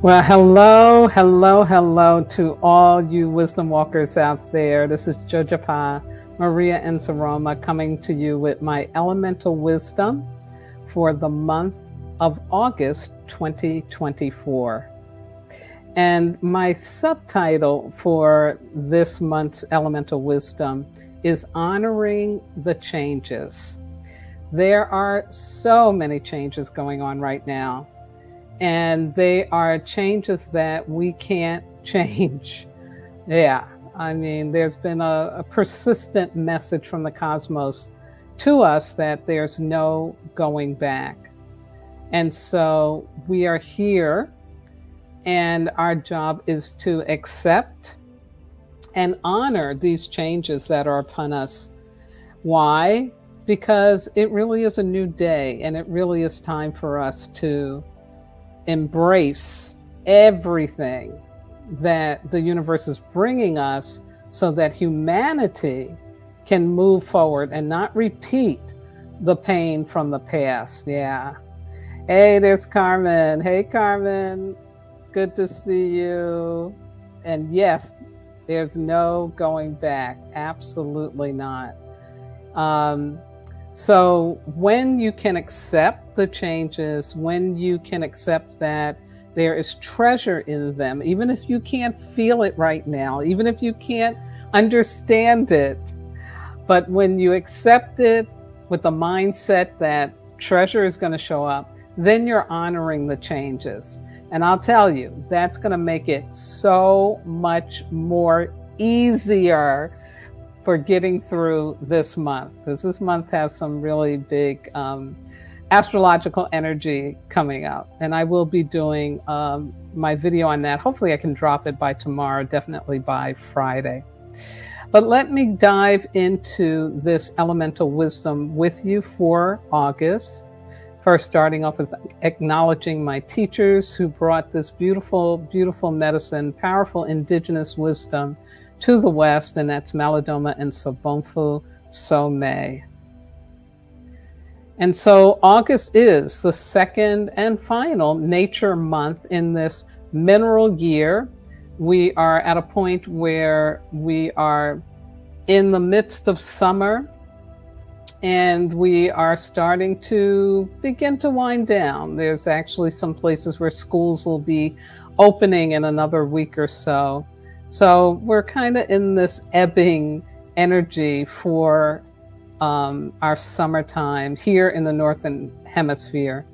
Well, hello, hello, hello to all you wisdom walkers out there. This is Jojopah, Maria and Saroma coming to you with my elemental wisdom for the month of August 2024. And my subtitle for this month's elemental wisdom is honoring the changes. There are so many changes going on right now, and they are changes that we can't change. Yeah, I mean, there's been a persistent message from the cosmos to us that there's no going back. And so we are here, and our job is to accept and honor these changes that are upon us. Why? Because it really is a new day, and it really is time for us to embrace everything that the universe is bringing us so that humanity can move forward and not repeat the pain from the past. Yeah. Hey, there's Carmen. Hey, Carmen. Good to see you. And yes, there's no going back. Absolutely not. So when you can accept the changes, when you can accept that there is treasure in them, even if you can't feel it right now, even if you can't understand it, but when you accept it with the mindset that treasure is going to show up, then you're honoring the changes. And I'll tell you, that's going to make it so much more easier for getting through this month, because this month has some really big astrological energy coming up. And I will be doing my video on that. Hopefully I can drop it by tomorrow, definitely by Friday. But let me dive into this elemental wisdom with you for August. First, starting off with acknowledging my teachers who brought this beautiful, beautiful medicine, powerful indigenous wisdom to the West, and that's Malidoma and Sobonfu Some. And so August is the second and final nature month in this mineral year. We are at a point where we are in the midst of summer, and we are starting to begin to wind down. There's actually some places where schools will be opening in another week or so. So we're kind of in this ebbing energy for our summertime here in the Northern Hemisphere.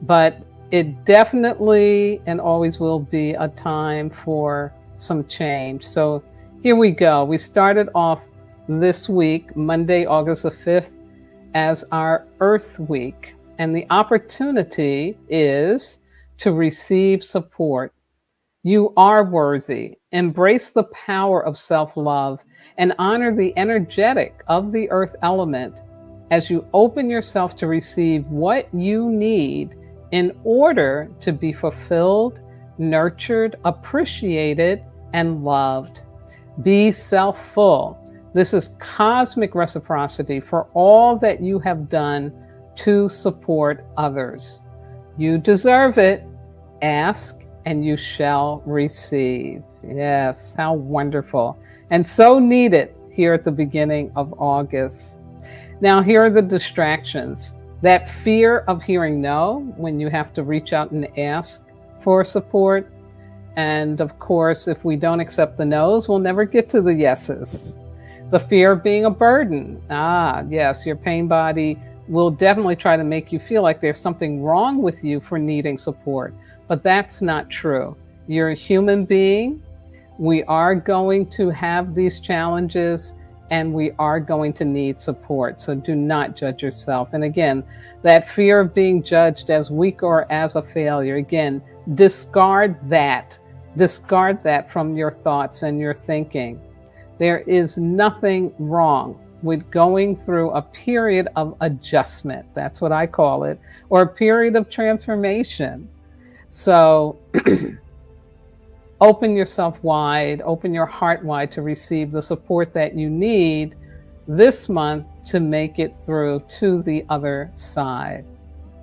But it definitely and always will be a time for some change. So here we go. We started off this week, Monday, August the 5th, as our Earth Week. And the opportunity is to receive support. You are worthy. Embrace the power of self-love and honor the energetic of the earth element as you open yourself to receive what you need in order to be fulfilled, nurtured, appreciated, and loved. Be self-full. This is cosmic reciprocity for all that you have done to support others. You deserve it. Ask and you shall receive. Yes, how wonderful. And so needed here at the beginning of August. Now, here are the distractions. That fear of hearing no when you have to reach out and ask for support. And of course, if we don't accept the no's, we'll never get to the yeses. The fear of being a burden. Yes, your pain body will definitely try to make you feel like there's something wrong with you for needing support. But that's not true. You're a human being. We are going to have these challenges, and we are going to need support. So do not judge yourself. And again, that fear of being judged as weak or as a failure, again, discard that. Discard that from your thoughts and your thinking. There is nothing wrong with going through a period of adjustment. That's what I call it, or a period of transformation. So open yourself wide, open your heart wide to receive the support that you need this month to make it through to the other side.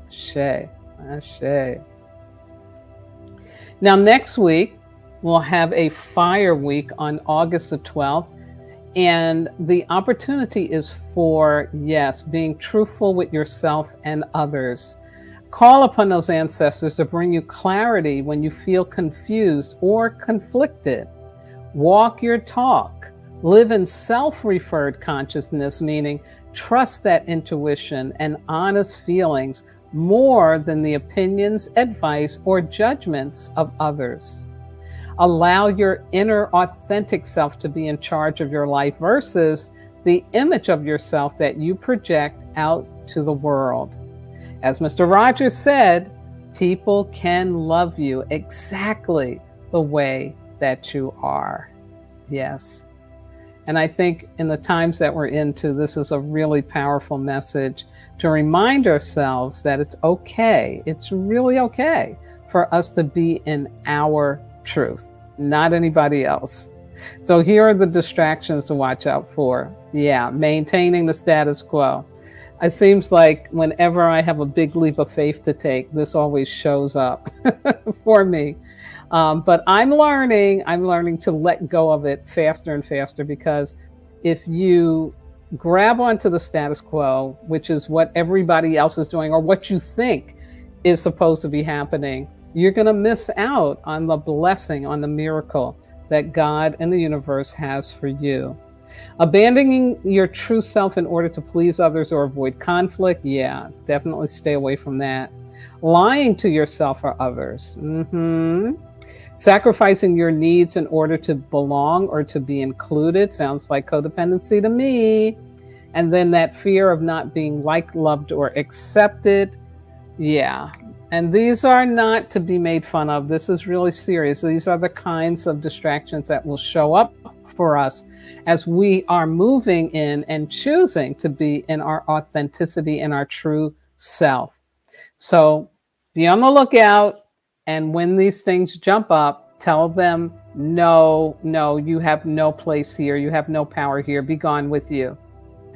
Ashe, Ashe. Now, next week, we'll have a fire week on August the 12th. And the opportunity is for, yes, being truthful with yourself and others. Call upon those ancestors to bring you clarity when you feel confused or conflicted. Walk your talk. Live in self-referred consciousness, meaning trust that intuition and honest feelings more than the opinions, advice, or judgments of others. Allow your inner authentic self to be in charge of your life versus the image of yourself that you project out to the world. As Mr. Rogers said, people can love you exactly the way that you are. Yes. And I think in the times that we're into, this is a really powerful message to remind ourselves that it's okay. It's really okay for us to be in our truth, not anybody else. So here are the distractions to watch out for. Yeah, maintaining the status quo. It seems like whenever I have a big leap of faith to take, this always shows up for me. But I'm learning to let go of it faster and faster, because if you grab onto the status quo, which is what everybody else is doing or what you think is supposed to be happening, you're going to miss out on the blessing, on the miracle that God and the universe has for you. Abandoning your true self in order to please others or avoid conflict, yeah, definitely stay away from that. Lying to yourself or others, sacrificing your needs in order to belong or to be included, sounds like codependency to me. And then that fear of not being liked, loved, or accepted, yeah. And these are not to be made fun of. This is really serious. These are the kinds of distractions that will show up for us as we are moving in and choosing to be in our authenticity and our true self. So be on the lookout. And when these things jump up, tell them, no, you have no place here. You have no power here. Be gone with you.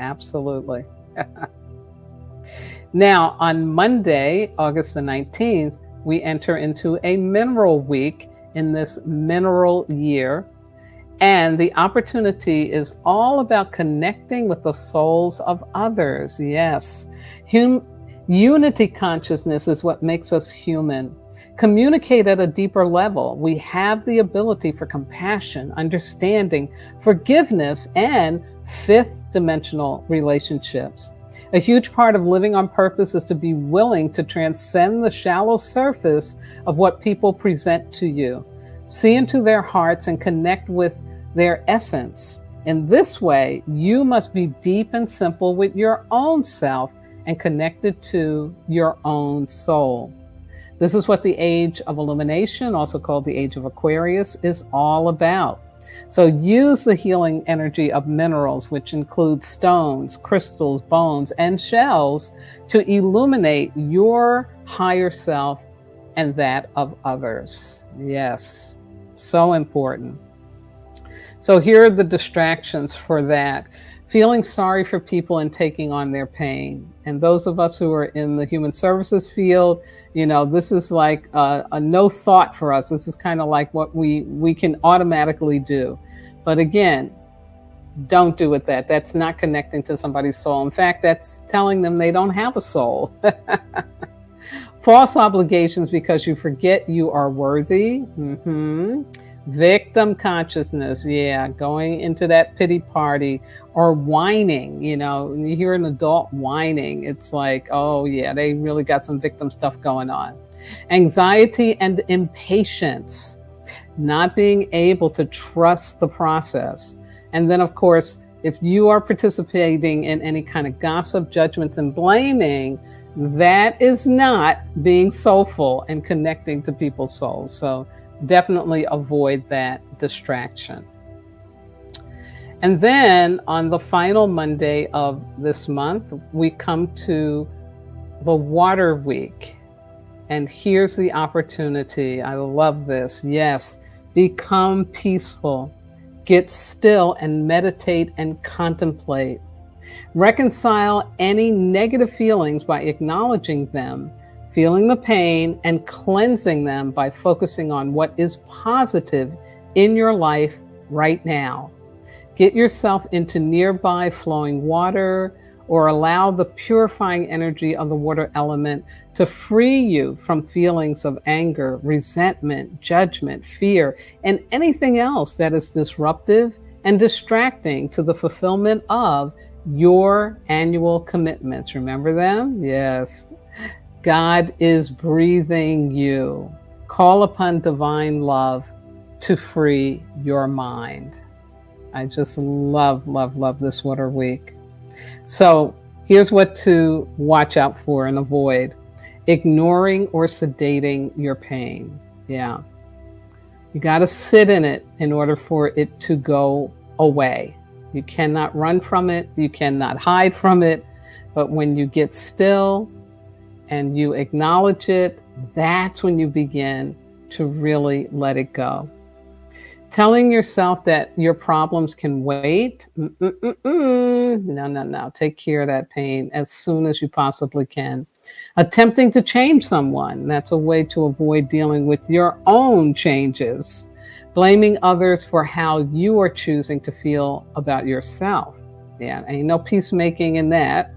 Absolutely. Now, on Monday, August the 19th, we enter into a mineral week in this mineral year. And the opportunity is all about connecting with the souls of others. Yes. Unity consciousness is what makes us human. Communicate at a deeper level. We have the ability for compassion, understanding, forgiveness, and fifth dimensional relationships. A huge part of living on purpose is to be willing to transcend the shallow surface of what people present to you. See into their hearts and connect with their essence. In this way, you must be deep and simple with your own self and connected to your own soul. This is what the age of illumination, also called the age of Aquarius, is all about. So use the healing energy of minerals, which include stones, crystals, bones, and shells, to illuminate your higher self and that of others. Yes, so important. So here are the distractions for that. Feeling sorry for people and taking on their pain. And those of us who are in the human services field, this is like a no thought for us. This is kind of like what we can automatically do. But again, don't do it that. That's not connecting to somebody's soul. In fact, that's telling them they don't have a soul. False obligations because you forget you are worthy. Victim consciousness, yeah, going into that pity party, or whining. When you hear an adult whining, it's like, oh yeah, they really got some victim stuff going on. Anxiety and impatience, not being able to trust the process. And then, of course, if you are participating in any kind of gossip, judgments, and blaming, that is not being soulful and connecting to people's souls. So definitely avoid that distraction. And then on the final Monday of this month, we come to the water week. And here's the opportunity. I love this. Yes, become peaceful. Get still and meditate and contemplate. Reconcile any negative feelings by acknowledging them. feeling the pain and cleansing them by focusing on what is positive in your life right now. Get yourself into nearby flowing water, or allow the purifying energy of the water element to free you from feelings of anger, resentment, judgment, fear, and anything else that is disruptive and distracting to the fulfillment of your annual commitments. Remember them? Yes. God is breathing you. Call upon divine love to free your mind. I just love, love, love this water week. So here's what to watch out for and avoid. Ignoring or sedating your pain. Yeah. You got to sit in it in order for it to go away. You cannot run from it. You cannot hide from it. But when you get still and you acknowledge it, that's when you begin to really let it go. Telling yourself that your problems can wait. No. Take care of that pain as soon as you possibly can. Attempting to change someone. That's a way to avoid dealing with your own changes. Blaming others for how you are choosing to feel about yourself. Yeah, ain't no peacemaking in that.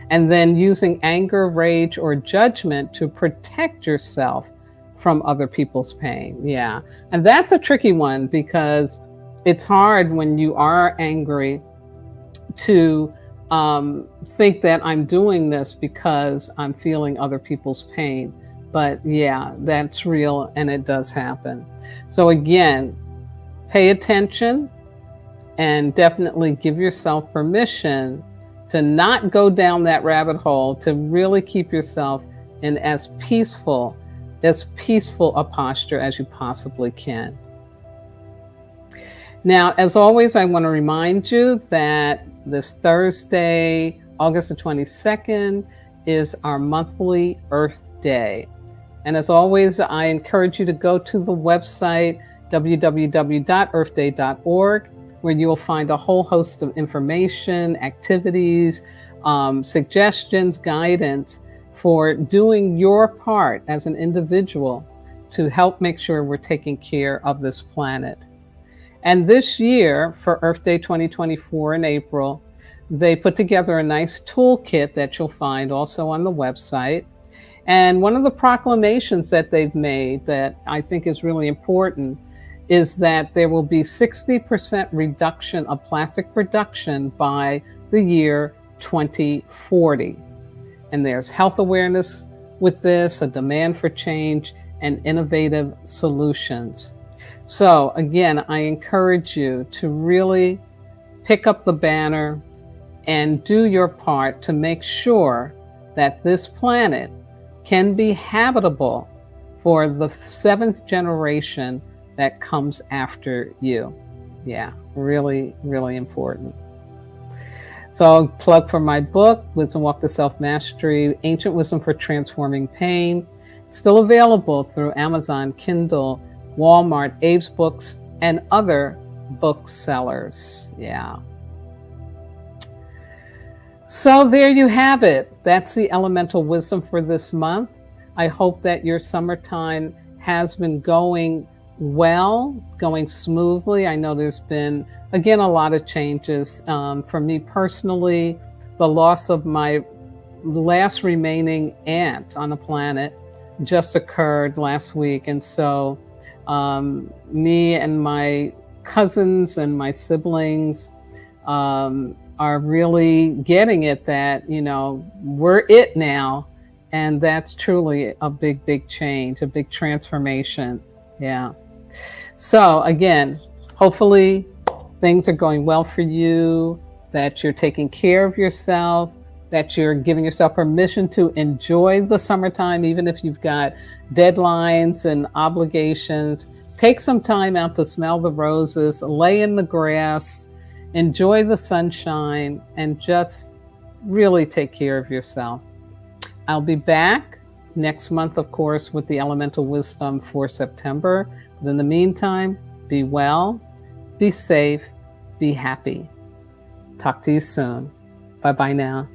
And then using anger, rage, or judgment to protect yourself from other people's pain. Yeah. And that's a tricky one, because it's hard when you are angry to think that I'm doing this because I'm feeling other people's pain. But yeah, that's real and it does happen. So again, pay attention and definitely give yourself permission to not go down that rabbit hole, to really keep yourself in as peaceful a posture as you possibly can. Now, as always, I want to remind you that this Thursday, August the 22nd, is our monthly Earth Day. And as always, I encourage you to go to the website, www.earthday.org, where you will find a whole host of information, activities, suggestions, guidance for doing your part as an individual to help make sure we're taking care of this planet. And this year, for Earth Day 2024 in April, they put together a nice toolkit that you'll find also on the website. And one of the proclamations that they've made that I think is really important is that there will be 60% reduction of plastic production by the year 2040. And there's health awareness with this, a demand for change, and innovative solutions. So again, I encourage you to really pick up the banner and do your part to make sure that this planet can be habitable for the 7th generation that comes after you. Yeah, really, really important. So plug for my book, Wisdom Walk to Self-Mastery, Ancient Wisdom for Transforming Pain. It's still available through Amazon, Kindle, Walmart, Abe's Books, and other booksellers. Yeah. So there you have it. That's the elemental wisdom for this month. I hope that your summertime has been going well, going smoothly. I know there's been, again, a lot of changes. For me personally, the loss of my last remaining aunt on the planet just occurred last week. And so me and my cousins and my siblings are really getting it that, you know, we're it now. And that's truly a big, big change, a big transformation. Yeah. So again, hopefully things are going well for you, that you're taking care of yourself, that you're giving yourself permission to enjoy the summertime, even if you've got deadlines and obligations. Take some time out to smell the roses, lay in the grass, enjoy the sunshine, and just really take care of yourself. I'll be back next month, of course, with the elemental wisdom for September. But in the meantime, be well, be safe, be happy. Talk to you soon. Bye-bye now.